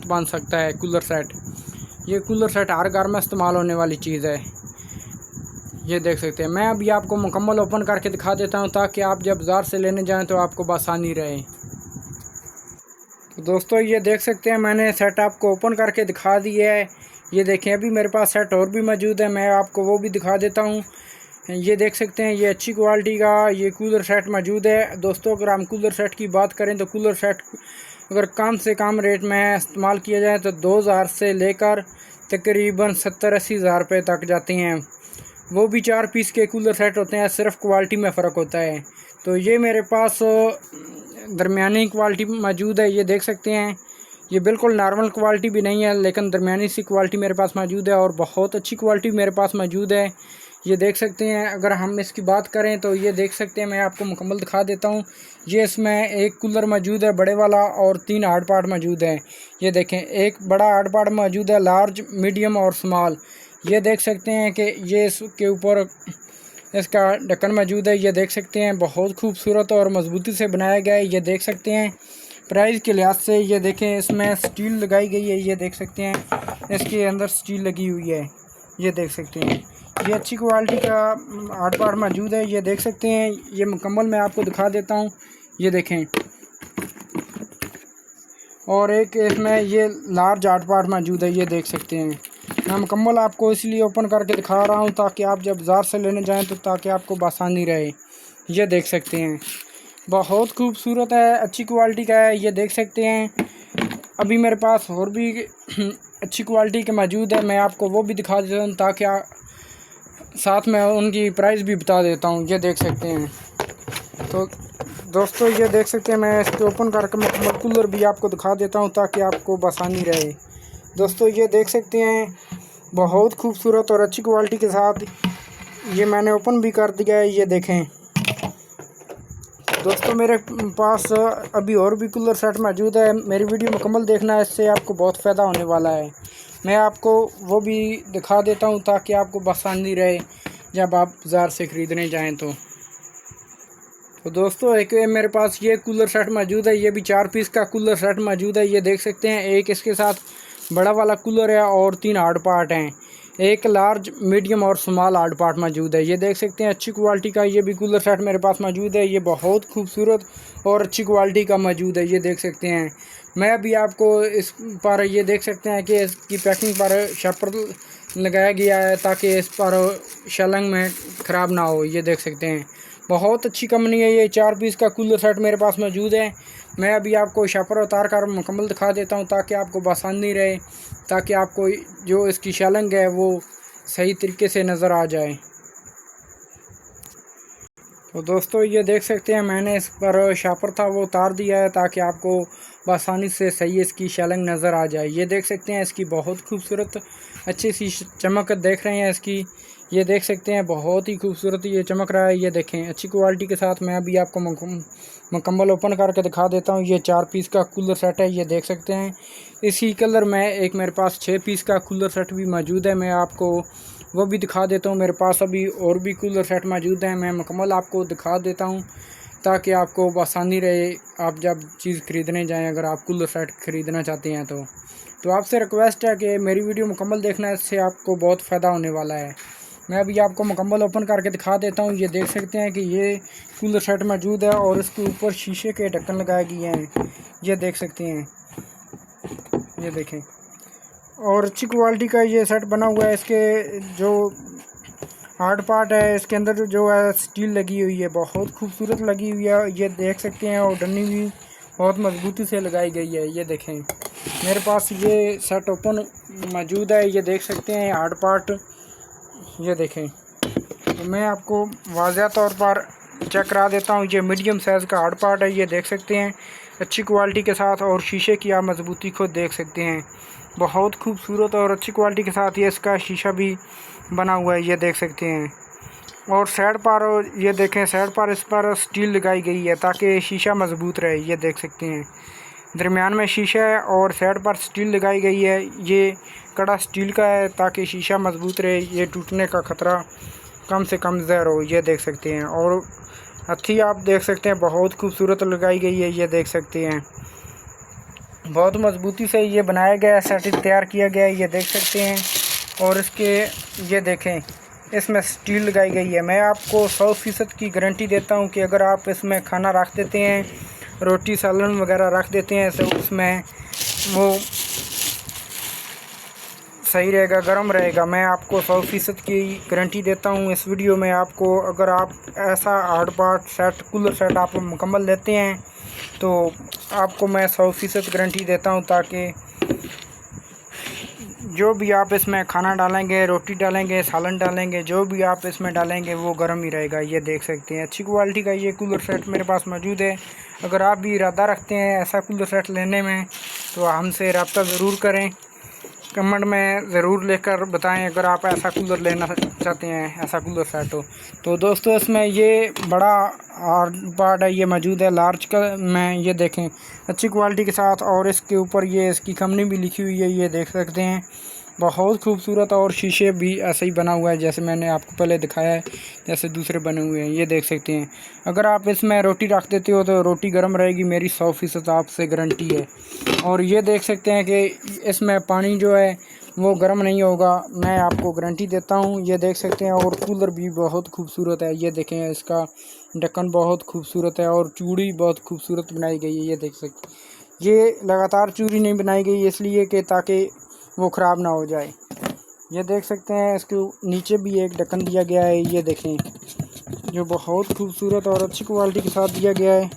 बन सकता है कूलर सेट। ये कूलर सेट हर घर में इस्तेमाल होने वाली चीज़ है। ये देख सकते हैं। मैं अभी आपको मुकम्मल ओपन करके दिखा देता हूँ ताकि आप जब बाज़ार से लेने जाएं तो आपको आसानी रहे। तो दोस्तों ये देख सकते हैं, मैंने सेट आपको ओपन करके दिखा दिया है। ये देखें, अभी मेरे पास सेट और भी मौजूद है, मैं आपको वो भी दिखा देता हूँ। ये देख सकते हैं, ये अच्छी क्वालिटी का ये कूलर सेट मौजूद है। दोस्तों अगर हम कूलर सेट की बात करें तो कूलर सेट अगर कम से कम रेट में इस्तेमाल किया जाए तो 2000 से लेकर तकरीबन 70-80 हज़ार रुपये तक जाते हैं। वो भी 4 पीस के कूलर सेट होते हैं, सिर्फ क्वालिटी में फ़र्क होता है। तो ये मेरे पास दरमियानी क्वालिटी मौजूद है। ये देख सकते हैं, ये बिल्कुल नॉर्मल क्वालिटी भी नहीं है, लेकिन दरमियानी सी क्वालिटी मेरे पास मौजूद है और बहुत अच्छी क्वालिटी मेरे पास मौजूद है। ये देख सकते हैं। अगर हम इसकी बात करें तो ये देख सकते हैं, मैं आपको मुकम्मल दिखा देता हूँ। ये इसमें एक कूलर मौजूद है बड़े वाला और 3 हार्ड पार्ट मौजूद है। ये देखें, एक बड़ा हार्ड पार्ट मौजूद है, लार्ज, मीडियम और स्मॉल। ये देख सकते हैं कि ये इसके ऊपर इसका ढक्कन मौजूद है। ये देख सकते हैं, बहुत खूबसूरत और मजबूती से बनाया गया है। ये देख सकते हैं प्राइस के लिहाज से। ये देखें, इसमें स्टील लगाई गई है। ये देख सकते हैं, इसके अंदर स्टील लगी हुई है। ये देख सकते हैं, ये अच्छी क्वालिटी का हार्ड पार्ट मौजूद है। ये देख सकते हैं, ये मुकम्मल मैं आपको दिखा देता हूँ। ये देखें, और एक इसमें ये लार्ज हार्ड पार्ट मौजूद है। ये देख सकते हैं, मैं मुकम्मल आपको इसलिए ओपन करके दिखा रहा हूँ ताकि आप जब बाज़ार से लेने जाएं तो ताकि आपको आसानी रहे। ये देख सकते हैं, बहुत खूबसूरत है, अच्छी क्वालिटी का है। ये देख सकते हैं, अभी मेरे पास और भी अच्छी क्वालिटी के मौजूद है, मैं आपको वो भी दिखा देता हूँ ताकि साथ में उनकी प्राइस भी बता देता हूँ। ये देख सकते हैं। तो दोस्तों ये देख सकते हैं, मैं इसको ओपन करके मुकम्मल कूलर भी आपको दिखा देता हूँ ताकि आपको आसानी रहे। दोस्तों ये देख सकते हैं, बहुत खूबसूरत और अच्छी क्वालिटी के साथ ये मैंने ओपन भी कर दिया है। ये देखें दोस्तों, मेरे पास अभी और भी कूलर सेट मौजूद है। मेरी वीडियो मुकम्मल देखना है, इससे आपको बहुत फ़ायदा होने वाला है। मैं आपको वो भी दिखा देता हूँ ताकि आपको आसानी रहे जब आप बाज़ार से ख़रीदने जाएं तो दोस्तों एक मेरे पास ये कूलर सेट मौजूद है। ये भी 4 पीस का कूलर सेट मौजूद है। ये देख सकते हैं, एक इसके साथ बड़ा वाला कूलर है और 3 हार्ड पार्ट हैं। एक लार्ज, मीडियम और स्मॉल हार्ड पार्ट मौजूद है। ये देख सकते हैं, अच्छी क्वालिटी का ये भी कूलर सेट मेरे पास मौजूद है। ये बहुत खूबसूरत और अच्छी क्वालिटी का मौजूद है। ये देख सकते हैं, मैं अभी आपको इस पर ये देख सकते हैं कि इसकी पैकिंग पर शपर लगाया गया है ताकि इस पर शलंग में ख़राब ना हो। ये देख सकते हैं, बहुत अच्छी कंपनी है। ये 4 पीस का कूलर सेट मेरे पास मौजूद है। मैं अभी आपको शपर उतार कर मुकम्मल दिखा देता हूँ ताकि आपको आसानी रहे, ताकि आपको जो इसकी शलंग है वो सही तरीके से नज़र आ जाए। तो दोस्तों ये देख सकते हैं, मैंने इस पर शापर था वो उतार दिया है ताकि आपको आसानी से सही इसकी शलंग नज़र आ जाए। ये देख सकते हैं, इसकी बहुत खूबसूरत अच्छी सी चमक देख रहे हैं इसकी। ये देख सकते हैं, बहुत ही खूबसूरत ये चमक रहा है। ये देखें, अच्छी क्वालिटी के साथ मैं अभी आपको मुकम्मल ओपन करके दिखा देता हूँ। ये 4 पीस का कूलर सेट है। ये देख सकते हैं, इसी कलर में एक मेरे पास 6 पीस का कूलर सेट भी मौजूद है। मैं आपको वो भी दिखा देता हूँ। मेरे पास अभी और भी कूलर सेट मौजूद हैं, मैं मुकम्मल आपको दिखा देता हूँ ताकि आपको आसानी रहे आप जब चीज़ ख़रीदने जाएं। अगर आप कूलर सेट ख़रीदना चाहते हैं तो आपसे रिक्वेस्ट है कि मेरी वीडियो मुकम्मल देखना, इससे आपको बहुत फ़ायदा होने वाला है। मैं अभी आपको मुकम्मल ओपन करके दिखा देता हूँ। ये देख सकते हैं कि ये कूलर सेट मौजूद है और इसके ऊपर शीशे के ढक्कन लगाए गए हैं। ये देख सकते हैं, ये देखें, और अच्छी क्वालिटी का ये सेट बना हुआ है। इसके जो हार्ड पार्ट है, इसके अंदर जो है स्टील लगी हुई है, बहुत खूबसूरत लगी हुई है। ये देख सकते हैं, और डंडी भी बहुत मजबूती से लगाई गई है। ये देखें, मेरे पास ये सेट ओपन मौजूद है। ये देख सकते हैं हार्ड पार्ट। ये देखें, तो मैं आपको वाज़ह तौर पर चेक करा देता हूँ। ये मीडियम साइज़ का हार्ड पार्ट है। ये देख सकते हैं, अच्छी क्वालिटी के साथ, और शीशे की आप मजबूती खुद देख सकते हैं। बहुत खूबसूरत और अच्छी क्वालिटी के साथ ये इसका शीशा भी बना हुआ है। ये देख सकते हैं, और साइड पर ये देखें, साइड पर इस पर स्टील लगाई गई है ताकि शीशा मजबूत रहे। ये देख सकते हैं, दरमियान में शीशा है और साइड पर स्टील लगाई गई है। ये कड़ा स्टील का है ताकि शीशा मजबूत रहे, ये टूटने का ख़तरा कम से कम ज़्यादा हो। ये देख सकते हैं, और हथी आप देख सकते हैं, बहुत खूबसूरत लगाई गई है। ये देख सकते हैं, बहुत मजबूती से ये बनाया गया है, सेट तैयार किया गया है, ये देख सकते हैं। और इसके ये देखें, इसमें स्टील लगाई गई है। मैं आपको 100% की गारंटी देता हूँ कि अगर आप इसमें खाना रख देते हैं, रोटी सालन वगैरह रख देते हैं, तो उसमें वो सही रहेगा, गर्म रहेगा। मैं आपको 100% की गारंटी देता हूँ इस वीडियो में। आपको अगर आप ऐसा hard part set, cooler set आप मुकम्मल लेते हैं तो आपको मैं 100% गारंटी देता हूँ, ताकि जो भी आप इसमें खाना डालेंगे, रोटी डालेंगे, सालन डालेंगे, जो भी आप इसमें डालेंगे वो गर्म ही रहेगा। ये देख सकते हैं, अच्छी क्वालिटी का ये कूलर सेट मेरे पास मौजूद है। अगर आप भी इरादा रखते हैं ऐसा कूलर सेट लेने में तो हमसे रब्ता ज़रूर करें, कमेंट में ज़रूर लेकर बताएं अगर आप ऐसा कूलर लेना चाहते हैं, ऐसा कूलर सेट हो। तो दोस्तों इसमें ये बड़ा हार्ड पार्ट है, ये मौजूद है लार्ज का में, ये देखें अच्छी क्वालिटी के साथ। और इसके ऊपर ये इसकी कंपनी भी लिखी हुई है, ये देख सकते हैं, बहुत खूबसूरत। और शीशे भी ऐसे ही बना हुआ है जैसे मैंने आपको पहले दिखाया है, जैसे दूसरे बने हुए हैं, ये देख सकते हैं। अगर आप इसमें रोटी रख देते हो तो रोटी गर्म रहेगी, मेरी 100% आपसे गारंटी है। और ये देख सकते हैं कि इसमें पानी जो है वो गर्म नहीं होगा, मैं आपको गारंटी देता हूँ, ये देख सकते हैं। और कूलर भी बहुत खूबसूरत है, ये देखें, इसका ढक्कन बहुत खूबसूरत है और चूड़ी बहुत खूबसूरत बनाई गई है, ये देख सकते हैं। ये लगातार चूड़ी नहीं बनाई गई इसलिए कि ताकि वो ख़राब ना हो जाए। ये देख सकते हैं, इसके नीचे भी एक ढक्कन दिया गया है, ये देखें, जो बहुत खूबसूरत और अच्छी क्वालिटी के साथ दिया गया है।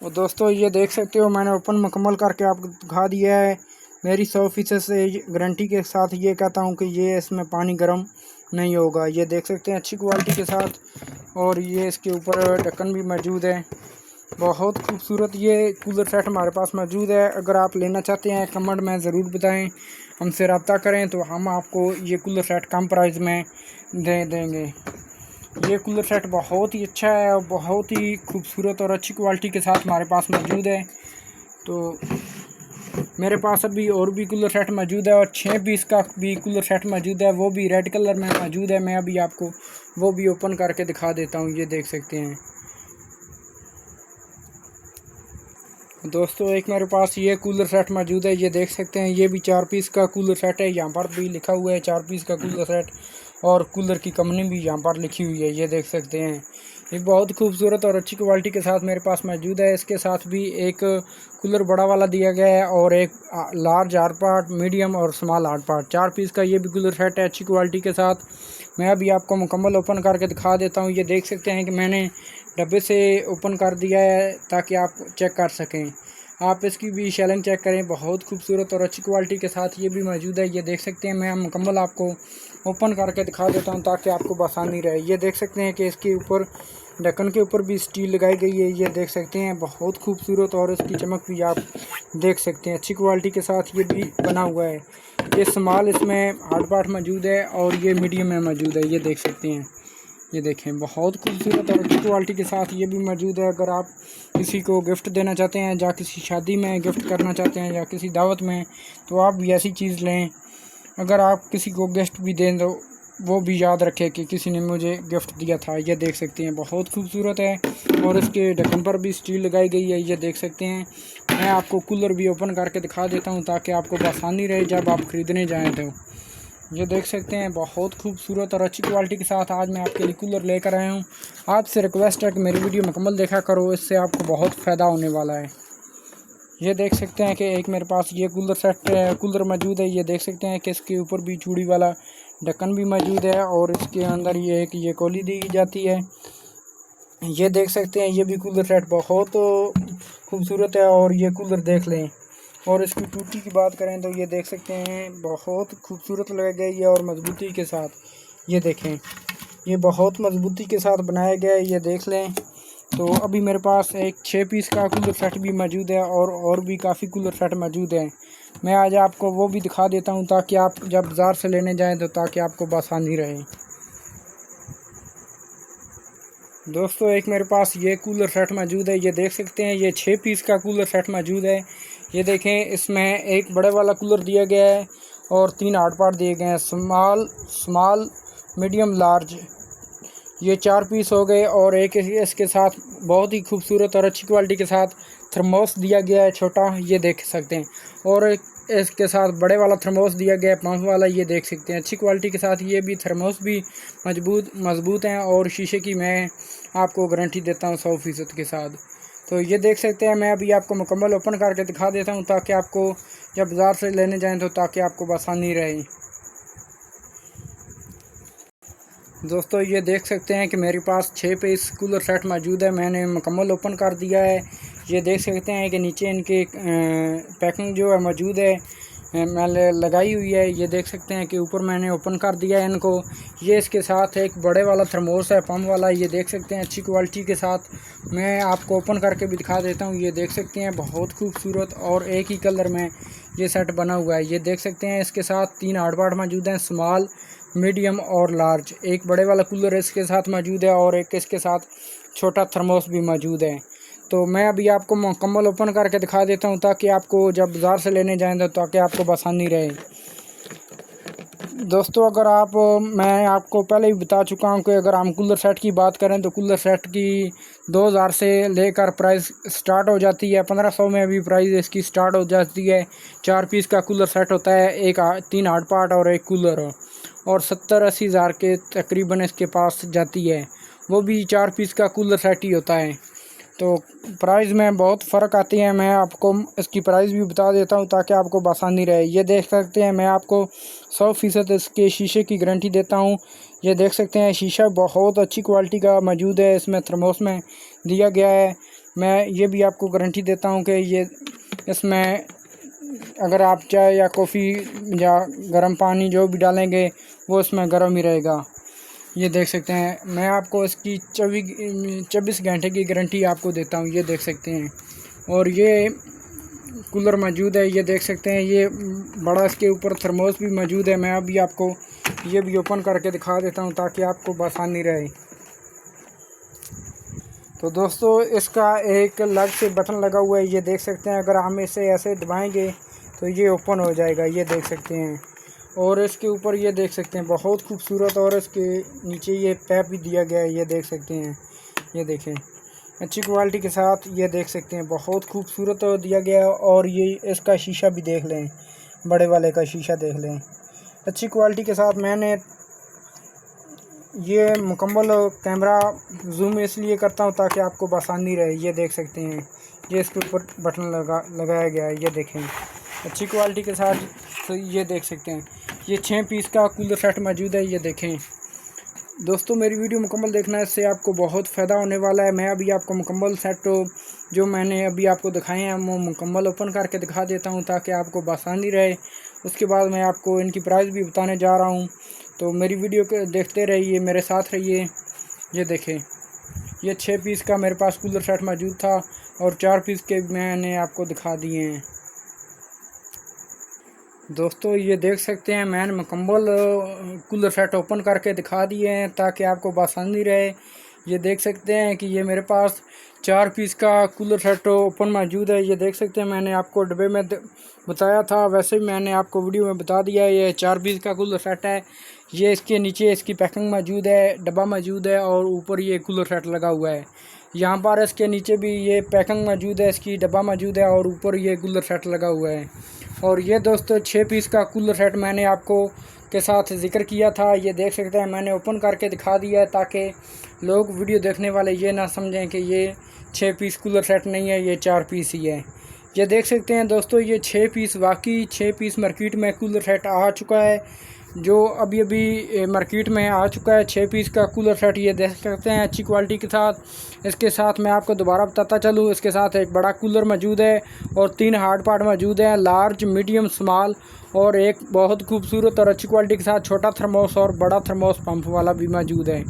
और दोस्तों ये देख सकते हो, मैंने ओपन मुकम्मल करके आपको दिखा दिया है। मेरी 100% से गारंटी के साथ ये कहता हूँ कि ये इसमें पानी गर्म नहीं होगा। ये देख सकते हैं अच्छी क्वालिटी के साथ। और ये इसके ऊपर ढक्कन भी मौजूद है, बहुत खूबसूरत ये कूलर सेट हमारे पास मौजूद है। अगर आप लेना चाहते हैं कमेंट में ज़रूर बताएं, हमसे रब्ता करें तो हम आपको ये कूलर सेट कम प्राइस में दे देंगे। ये कूलर सेट बहुत ही अच्छा है और बहुत ही खूबसूरत और अच्छी क्वालिटी के साथ हमारे पास मौजूद है। तो मेरे पास अभी और भी कूलर सेट मौजूद है और 6 पीस का भी कूलर सेट मौजूद है, वो भी रेड कलर में मौजूद है। मैं अभी आपको वो भी ओपन करके दिखा देता हूँ, ये देख सकते हैं। दोस्तों एक मेरे पास ये कूलर सेट मौजूद है, ये देख सकते हैं, ये भी 4 पीस का कूलर सेट है। यहाँ पर भी लिखा हुआ है 4 पीस का कूलर सेट, और कूलर की कंपनी भी यहाँ पर लिखी हुई है, ये देख सकते हैं। ये बहुत खूबसूरत और अच्छी क्वालिटी के साथ मेरे पास मौजूद है। इसके साथ भी एक कूलर बड़ा वाला दिया गया है और एक लार्ज हार्ड पार्ट, मीडियम और स्मॉल हार्ड पार्ट, 4 पीस का ये भी कूलर सेट है अच्छी क्वालिटी के साथ। मैं अभी आपको मुकम्मल ओपन करके दिखा देता हूँ। ये देख सकते हैं कि मैंने डब्बे से ओपन कर दिया है ताकि आप चेक कर सकें। आप इसकी भी शेलिंग चेक करें, बहुत खूबसूरत और अच्छी क्वालिटी के साथ ये भी मौजूद है, ये देख सकते हैं। मैं मुकम्मल आपको ओपन करके दिखा देता हूँ ताकि आपको आसानी रहे। ये देख सकते हैं कि इसके ऊपर ढक्कन के ऊपर भी स्टील लगाई गई है, ये देख सकते हैं, बहुत खूबसूरत। और इसकी चमक भी आप देख सकते हैं, अच्छी क्वालिटी के साथ ये भी बना हुआ है। ये स्मॉल इसमें हार्ड पार्ट मौजूद है और ये मीडियम में मौजूद है, ये देख सकते हैं। ये देखें, बहुत खूबसूरत और अच्छी क्वालिटी के साथ ये भी मौजूद है। अगर आप किसी को गिफ्ट देना चाहते हैं, या किसी शादी में गिफ्ट करना चाहते हैं, या किसी दावत में, तो आप भी ऐसी चीज़ लें। अगर आप किसी को गिफ्ट भी दें तो वो भी याद रखें कि किसी ने मुझे गिफ्ट दिया था। ये देख सकते हैं, बहुत खूबसूरत है और इसके ढक्कन पर भी स्टील लगाई गई है, ये देख सकते हैं। मैं आपको कूलर भी ओपन करके दिखा देता हूँ ताकि आपको आसानी रहे जब आप ख़रीदने जाएँ तो। ये देख सकते हैं, बहुत खूबसूरत और अच्छी क्वालिटी के साथ आज मैं आपके लिए कूलर लेकर आया हूँ। आपसे रिक्वेस्ट है कि मेरी वीडियो मुकम्मल देखा करो, इससे आपको बहुत फ़ायदा होने वाला है। ये देख सकते हैं कि एक मेरे पास ये कूलर मौजूद है, ये देख सकते हैं कि इसके ऊपर भी चूड़ी वाला ढक्कन भी मौजूद है और इसके अंदर ये कौली दी जाती है। ये देख सकते हैं, ये भी कूलर सेट बहुत खूबसूरत है और ये कूलर देख लें। और इसकी टूटी की बात करें तो ये देख सकते हैं, बहुत खूबसूरत लगाई गई है और मजबूती के साथ। ये देखें, ये बहुत मजबूती के साथ बनाया गया है, ये देख लें। तो अभी मेरे पास एक 6 पीस का कूलर सेट भी मौजूद है और भी काफ़ी कूलर सेट मौजूद हैं। मैं आज आपको वो भी दिखा देता हूँ ताकि आप जब बाज़ार से लेने जाएँ तो ताकि आपको आसानी रहे। दोस्तों एक मेरे पास ये कूलर सेट मौजूद है, ये देख सकते हैं, ये 6 पीस का कूलर सेट मौजूद है। ये देखें, इसमें एक बड़े वाला कूलर दिया गया है और 3 हार्ड पार्ट दिए गए हैं, स्मॉल मीडियम लार्ज। ये 4 पीस हो गए और एक इसके साथ बहुत ही खूबसूरत और अच्छी क्वालिटी के साथ थर्मोस दिया गया है छोटा, ये देख सकते हैं। और इसके साथ बड़े वाला थर्मोस दिया गया है पंप वाला, ये देख सकते हैं। अच्छी क्वालिटी के साथ ये भी थर्मोस भी मजबूत हैं और शीशे की मैं आपको गारंटी देता हूँ 100% के साथ। तो ये देख सकते हैं। मैं अभी आपको मुकम्मल ओपन करके दिखा देता हूँ ताकि आपको जब बाज़ार से लेने जाएँ तो ताकि आपको आसानी रहे। दोस्तों ये देख सकते हैं कि मेरे पास 6 पीस कूलर सेट मौजूद है। मैंने मुकम्मल ओपन कर दिया है। ये देख सकते हैं कि नीचे इनके पैकिंग जो है मौजूद है, मैंने लगाई हुई है। ये देख सकते हैं कि ऊपर मैंने ओपन कर दिया है इनको। ये इसके साथ एक बड़े वाला थर्मोस है पंप वाला, ये देख सकते हैं। अच्छी क्वालिटी के साथ मैं आपको ओपन करके भी दिखा देता हूँ। ये देख सकते हैं बहुत खूबसूरत और एक ही कलर में ये सेट बना हुआ है। ये देख सकते हैं इसके साथ 3 हार्ड पार्ट मौजूद हैं, स्मॉल, मीडियम और लार्ज। एक बड़े वाला कूलर इसके साथ मौजूद है और एक इसके साथ छोटा थर्मोस भी मौजूद है। तो मैं अभी आपको मुकम्मल ओपन करके दिखा देता हूँ ताकि आपको जब बाज़ार से लेने जाएँ तो ताकि आपको आसानी रहे। दोस्तों मैं आपको पहले ही बता चुका हूँ कि अगर हम कूलर सेट की बात करें तो कूलर सेट की 2000 से लेकर प्राइस स्टार्ट हो जाती है। 1500 में भी प्राइस इसकी स्टार्ट हो जाती है। 4 पीस का कूलर सेट होता है, 3 हार्ड पार्ट और एक कूलर, और 70-80 हज़ार के तकरीबन इसके पास जाती है। वो भी 4 पीस का कूलर सेट ही होता है। तो प्राइस में बहुत फ़र्क आती है। मैं आपको इसकी प्राइस भी बता देता हूँ ताकि आपको आसानी रहे। ये देख सकते हैं मैं आपको 100% इसके शीशे की गारंटी देता हूँ। ये देख सकते हैं शीशा बहुत अच्छी क्वालिटी का मौजूद है, इसमें थर्मोस में दिया गया है। मैं ये भी आपको गारंटी देता हूँ कि ये इसमें अगर आप चाय या कॉफ़ी या गर्म पानी जो भी डालेंगे वो इसमें गर्म ही रहेगा। ये देख सकते हैं। मैं आपको इसकी 24 घंटे की गारंटी आपको देता हूँ। ये देख सकते हैं। और ये कूलर मौजूद है, ये देख सकते हैं। ये बड़ा इसके ऊपर थर्मोस भी मौजूद है। मैं अभी आपको ये भी ओपन करके दिखा देता हूँ ताकि आपको आसानी रहे। तो दोस्तों इसका एक अलग से बटन लगा हुआ है, ये देख सकते हैं। अगर हम इसे ऐसे दबाएंगे तो ये ओपन हो जाएगा, ये देख सकते हैं। और इसके ऊपर ये देख सकते हैं बहुत खूबसूरत, और इसके नीचे ये पैप भी दिया गया है, ये देख सकते हैं। ये देखें अच्छी क्वालिटी के साथ, ये देख सकते हैं बहुत खूबसूरत दिया गया है। और ये इसका शीशा भी देख लें, बड़े वाले का शीशा देख लें, अच्छी क्वालिटी के साथ। मैंने ये मुकम्मल कैमरा जूम इसलिए करता हूँ ताकि आपको आसानी रहे। ये देख सकते हैं, ये इसके ऊपर बटन लगाया गया है, ये देखें अच्छी क्वालिटी के साथ। तो ये देख सकते हैं ये 6 पीस का कूलर सेट मौजूद है, ये देखें। दोस्तों मेरी वीडियो मुकम्मल देखना, इससे आपको बहुत फ़ायदा होने वाला है। मैं अभी आपको मुकम्मल सेट जो मैंने अभी आपको दिखाए हैं वो मुकम्मल ओपन करके दिखा देता हूँ ताकि आपको आसानी रहे। उसके बाद मैं आपको इनकी प्राइस भी बताने जा रहा हूँ। तो मेरी वीडियो को देखते रहिए, मेरे साथ रहिए। ये देखें ये 6 पीस का मेरे पास कूलर सेट मौजूद था और 4 पीस के मैंने आपको दिखा दिए हैं। दोस्तों ये देख सकते हैं मैंने मुकम्मल कूलर सेट ओपन करके दिखा दिए हैं ताकि आपको आसानी रहे। ये देख सकते हैं कि ये मेरे पास 4 पीस का कूलर सेट ओपन मौजूद है। ये देख सकते हैं मैंने आपको डब्बे में बताया था, वैसे ही मैंने आपको वीडियो में बता दिया है। ये 4 पीस का कूलर सेट है। ये इसके नीचे इसकी पैकिंग मौजूद है, डब्बा मौजूद है और ऊपर ये कूलर सेट लगा हुआ है। यहाँ पर इसके नीचे भी ये पैकिंग मौजूद है, इसकी डब्बा मौजूद है और ऊपर ये कूलर सेट लगा हुआ है। और ये दोस्तों 6 पीस का कूलर सेट मैंने आपको के साथ ज़िक्र किया था। ये देख सकते हैं मैंने ओपन करके दिखा दिया है ताकि लोग वीडियो देखने वाले ये ना समझें कि ये 6 पीस कूलर सेट नहीं है, ये 4 पीस ही है। ये देख सकते हैं दोस्तों ये 6 पीस, वाकई 6 पीस मार्केट में कूलर सेट आ चुका है, जो अभी मार्केट में आ चुका है 6 पीस का कूलर सेट। ये देख सकते हैं अच्छी क्वालिटी के साथ। इसके साथ मैं आपको दोबारा बताता चलूँ, इसके साथ एक बड़ा कूलर मौजूद है और 3 हार्ड पार्ट मौजूद हैं, लार्ज, मीडियम, स्मॉल, और एक बहुत खूबसूरत और अच्छी क्वालिटी के साथ छोटा थर्मोस और बड़ा थर्मोस पंप वाला भी मौजूद है।